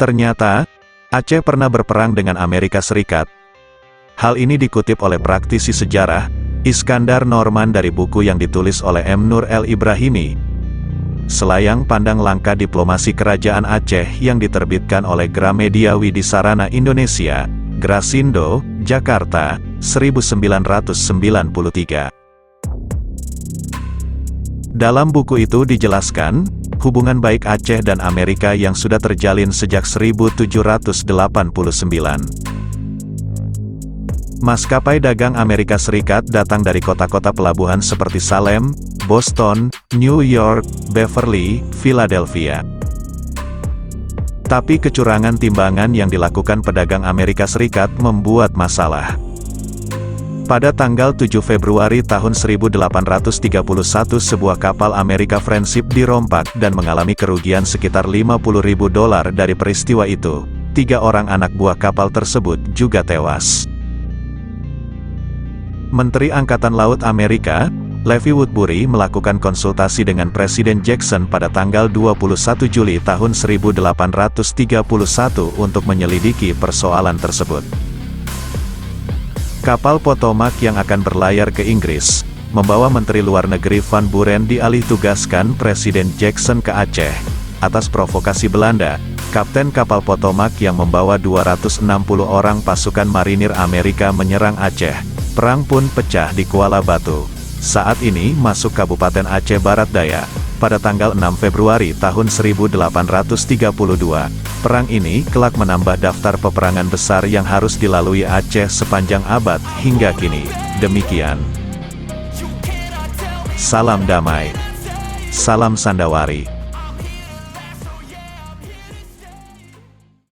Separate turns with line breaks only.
Ternyata, Aceh pernah berperang dengan Amerika Serikat. Hal ini dikutip oleh praktisi sejarah, Iskandar Norman dari buku yang ditulis oleh M. Nur El Ibrahimi, Selayang Pandang Langkah Diplomasi Kerajaan Aceh yang diterbitkan oleh Gramedia Widisarana Indonesia, Grasindo, Jakarta, 1993. Dalam buku itu dijelaskan, hubungan baik Aceh dan Amerika yang sudah terjalin sejak 1789. Maskapai dagang Amerika Serikat datang dari kota-kota pelabuhan seperti Salem, Boston, New York, Beverly, Philadelphia. Tapi kecurangan timbangan yang dilakukan pedagang Amerika Serikat membuat masalah. Pada tanggal 7 Februari tahun 1831 sebuah kapal Amerika Friendship dirompak dan mengalami kerugian sekitar $50.000 dari peristiwa itu. 3 orang anak buah kapal tersebut juga tewas. Menteri Angkatan Laut Amerika, Levi Woodbury melakukan konsultasi dengan Presiden Jackson pada tanggal 21 Juli tahun 1831 untuk menyelidiki persoalan tersebut. Kapal Potomac yang akan berlayar ke Inggris, membawa Menteri Luar Negeri Van Buren dialih tugaskan Presiden Jackson ke Aceh. Atas provokasi Belanda, Kapten kapal Potomac yang membawa 260 orang pasukan marinir Amerika menyerang Aceh. Perang pun pecah di Kuala Batu. Saat ini masuk Kabupaten Aceh Barat Daya, pada tanggal 6 Februari tahun 1832. Perang ini kelak menambah daftar peperangan besar yang harus dilalui Aceh sepanjang abad hingga kini. Demikian. Salam damai. Salam Sandawari.